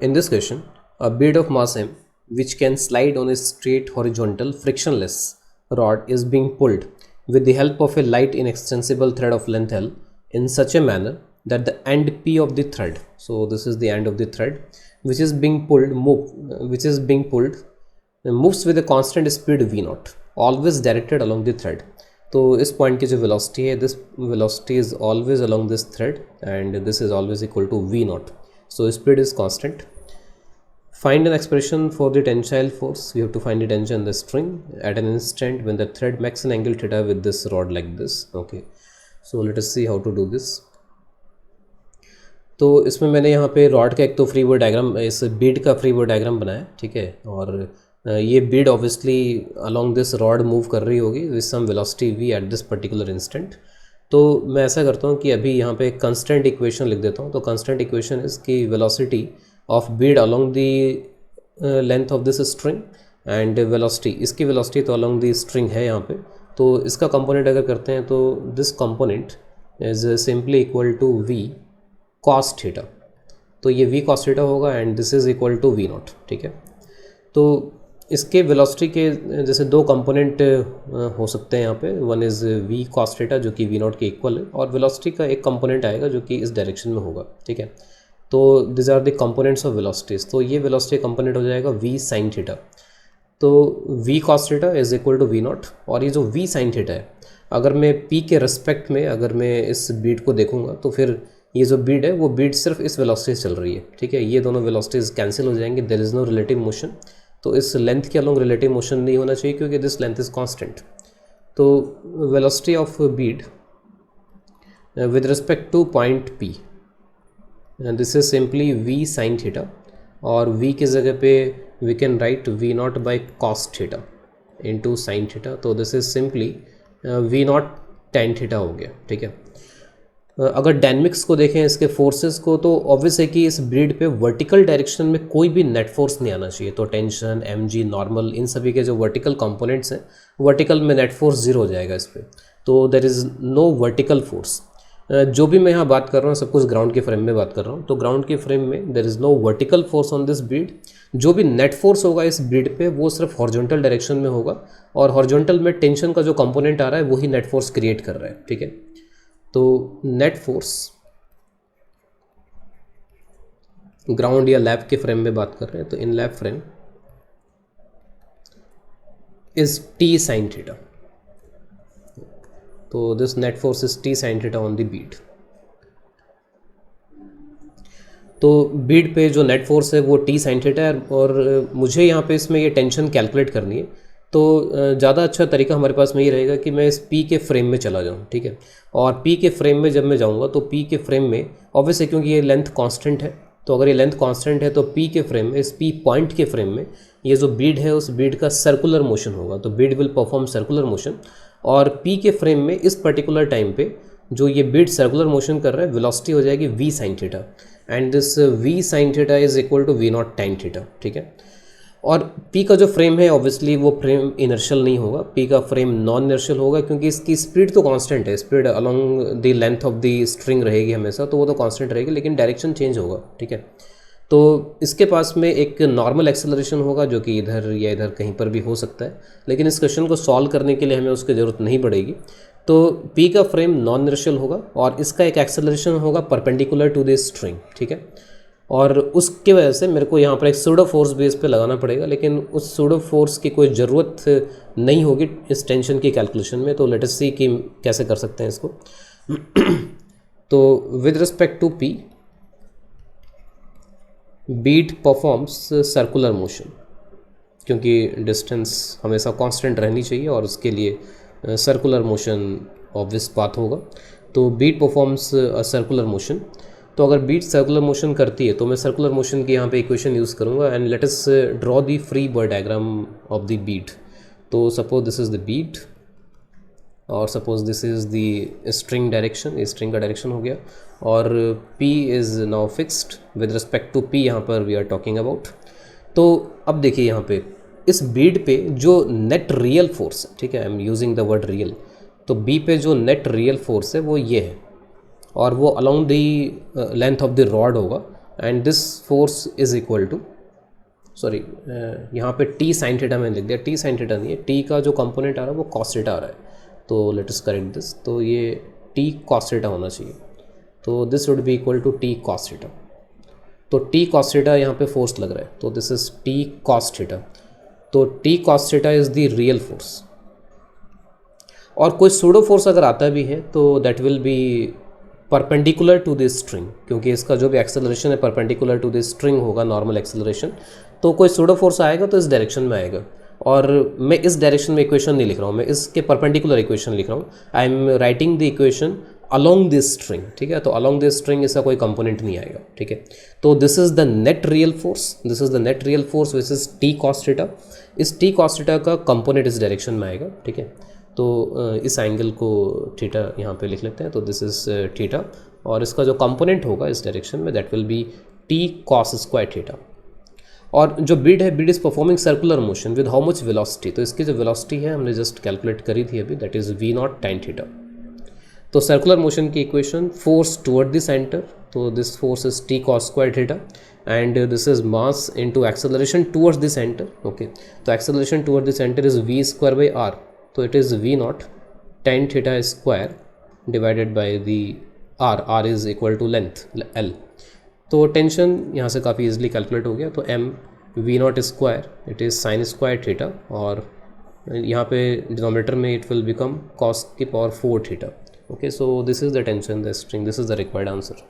In this question, a bead of mass m, which can slide on a straight horizontal frictionless rod, is being pulled with the help of a light inextensible thread of length L in such a manner that the end P of the thread, so this is the end of the thread, which is being pulled moves with a constant speed v naught, always directed along the thread. तो इस point की जो velocity है, this velocity is always along this thread and this is always equal to v naught. So speed is constant. Find an expression for the tensile force. We have to find the tension in the string at an instant when the thread makes an angle theta with this rod like this. Okay, so let us see how to do this. तो इसमें मैंने यहाँ पे rod का एक तो free body diagram, इस बीड का फ्री बॉडी डायग्राम बनाया, ठीक है. और ये bead obviously along this rod move कर रही होगी with some velocity v at this particular instant. तो मैं ऐसा करता हूँ कि अभी यहाँ पे कंस्टेंट इक्वेशन लिख देता हूँ. तो कंस्टेंट इक्वेशन इज की velocity of Beed along the length of this string and velocity, इसकी वेलोसिटी तो अलॉन्ग द स्ट्रिंग है यहाँ पे. तो इसका कंपोनेंट अगर करते हैं तो this component is simply equal to v cos theta. तो ये v cos थीटा होगा and this is equal to v naught, ठीक है. तो इसके वेलोसिटी के जैसे दो कंपोनेंट हो सकते हैं यहाँ पे. One is v cos theta जो कि v naught के इक्वल है, और वेलोसिटी का एक कंपोनेंट आएगा जो कि इस डायरेक्शन में होगा, ठीक है. तो this are the components of velocities. तो ये वेलोसिटी कंपोनेंट हो जाएगा v sin थीटा. तो v cos theta is equal to v naught. और ये जो v sin थीटा है, अगर मैं p के रिस्पेक्ट में अगर मैं इस बीड को देखूँगा तो फिर ये जो बीड है वो बीड सिर्फ इस वेलोसिटी से चल रही है, ठीक है. ये दोनों वेलोसिटीज कैंसिल हो जाएंगे, there is no relative motion. तो इस लेंथ के अलॉन्ग रिलेटिव मोशन नहीं होना चाहिए क्योंकि दिस लेंथ इज कांस्टेंट. तो velocity of bead with respect to point P, this is simply v sin theta, और v की जगह पे we can write v naught by cos theta into sine theta. तो this is simply v naught tan theta हो गया, ठीक है. अगर डायनेमिक्स को देखें इसके फोर्सेस को, तो ऑब्वियस है कि इस बीड पे वर्टिकल डायरेक्शन में कोई भी नेट फोर्स नहीं आना चाहिए. तो टेंशन, mg, नॉर्मल, इन सभी के जो वर्टिकल कंपोनेंट्स हैं, वर्टिकल में नेट फोर्स जीरो हो जाएगा इस पर. तो there is no vertical force. जो भी मैं यहाँ बात कर रहा हूँ सब कुछ ग्राउंड के फ्रेम में बात कर रहा हूँ. तो ग्राउंड के फ्रेम में there is no vertical force on this bead. जो भी नेट फोर्स होगा इस बीड पे वो सिर्फ हॉरिजॉन्टल डायरेक्शन में होगा, और हॉरिजॉन्टल में टेंशन का जो कंपोनेंट आ रहा है वही नेट फोर्स क्रिएट कर रहा है, ठीक है. तो नेट फोर्स ग्राउंड या लैब के फ्रेम में बात कर रहे हैं, तो in lab frame is t sin theta. तो this net force is t sin theta on the bead. तो बीड पे जो नेट फोर्स है वो t sin थीटा है, और मुझे यहाँ पे इसमें ये टेंशन कैलकुलेट करनी है. तो ज़्यादा अच्छा तरीका हमारे पास में ये रहेगा कि मैं इस P के फ्रेम में चला जाऊँ, ठीक है. और P के फ्रेम में जब मैं जाऊँगा तो P के फ्रेम में ऑब्वियसली क्योंकि ये लेंथ कांस्टेंट है, तो अगर ये लेंथ कांस्टेंट है तो P के फ्रेम में, इस P पॉइंट के फ्रेम में ये जो बीड है उस बीड का सर्कुलर मोशन होगा. तो Beed will perform circular motion, और P के फ्रेम में इस पर्टिकुलर टाइम पे जो ये बीड सर्कुलर मोशन कर रहा है वेलोसिटी हो जाएगी v sin theta, and this v sin theta is equal to v naught tan theta, ठीक है. और P का जो फ्रेम है ऑब्वियसली वो फ्रेम इनर्शियल नहीं होगा, P का फ्रेम नॉन इनर्शियल होगा क्योंकि इसकी स्पीड तो कांस्टेंट है. Speed along the length of the string रहेगी हमेशा, तो वो तो कांस्टेंट रहेगी, लेकिन डायरेक्शन चेंज होगा, ठीक है. तो इसके पास में एक नॉर्मल एक्सेलरेशन होगा जो कि इधर या इधर कहीं पर भी हो सकता है, लेकिन इस क्वेश्चन को सॉल्व करने के लिए हमें उसकी ज़रूरत नहीं पड़ेगी. तो P का फ्रेम नॉन इनर्शियल होगा और इसका एक एक्सेलरेशन होगा परपेंडिकुलर टू द स्ट्रिंग, ठीक है. और उसकी वजह से मेरे को यहाँ पर एक सूडो फोर्स बेस पे लगाना पड़ेगा, लेकिन उस सूडो फोर्स की कोई ज़रूरत नहीं होगी इस टेंशन की कैलकुलेशन में. तो लेट अस सी कि कैसे कर सकते हैं इसको. तो with respect to P, bead performs circular motion, क्योंकि डिस्टेंस हमेशा कांस्टेंट रहनी चाहिए और उसके लिए सर्कुलर मोशन ऑब्वियस बात होगा. तो बीड परफॉर्म्स सर्कुलर मोशन. तो अगर बीड सर्कुलर मोशन करती है तो मैं सर्कुलर मोशन की यहाँ पे इक्वेशन यूज़ करूँगा, and let us draw the free body diagram of the bead. तो suppose this is the bead, और suppose this is the string direction, ये स्ट्रिंग का डायरेक्शन हो गया, और P is now fixed with respect to P, यहाँ पर we are talking about. तो अब देखिए यहाँ पे इस बीड पे जो नेट रियल फोर्स है, ठीक है, I am using the word real. तो B पे जो नेट रियल फोर्स है वो ये है, और वो along the length of the rod होगा, and this force is equal to, sorry यहाँ पे टी साइन थीटा मैंने लिख दिया, टी साइन थीटा नहीं है, टी का जो कंपोनेंट आ रहा है वो कॉस थीटा आ रहा है, तो लेट अस करेक्ट दिस, तो ये टी कॉस थीटा होना चाहिए, तो this would be equal to t cos theta, तो टी कॉस थीटा यहाँ पे फोर्स लग रहा है, तो this is t cos theta, तो t cos theta is the real force. और कोई सूडो फोर्स अगर आता भी है तो that will be perpendicular to this string, क्योंकि इसका जो भी एक्सेलरेशन है परपेंडिकुलर टू दिस स्ट्रिंग होगा, नॉर्मल एक्सेलरेशन, तो कोई सूडो फोर्स आएगा तो इस डायरेक्शन में आएगा। और मैं इस डायरेक्शन में इक्वेशन नहीं लिख रहा हूँ, मैं इसके परपेंडिकुलर इक्वेशन लिख रहा हूँ, I am writing the equation along this string, ठीक है, तो अलोंग दिस स्ट्रिंग इसका कोई कंपोनेंट नहीं आएगा, ठीक है। तो this is the net real force, this is the net real force which is t cos theta, इस टी कॉस थीटा का कंपोनेंट इस डायरेक्शन में आएगा, ठीक है। तो इस एंगल को थीटा यहाँ पे लिख लेते हैं, तो दिस इज थीटा, और इसका जो कंपोनेंट होगा इस डायरेक्शन में that will B T cos square theta. और जो बीड है, Beed is performing circular motion with how much velocity, तो इसकी जो वेलोसिटी है हमने जस्ट कैलकुलेट करी थी अभी, that is v naught tan theta. तो सर्कुलर मोशन की equation, force toward the centre, तो this force is t cos square theta, and this is mass into acceleration towards the centre, okay, तो acceleration toward the centre is v square by r, तो it is v naught tan theta square divided by the r, r is equal to length l. तो tension यहाँ से काफ़ी easily calculate हो गया, तो M V naught square it is sine square theta, और यहाँ पे डिनोमिनेटर में इट विल बिकम कॉस की power 4 theta, okay. So this is the tension the string, this is the required answer.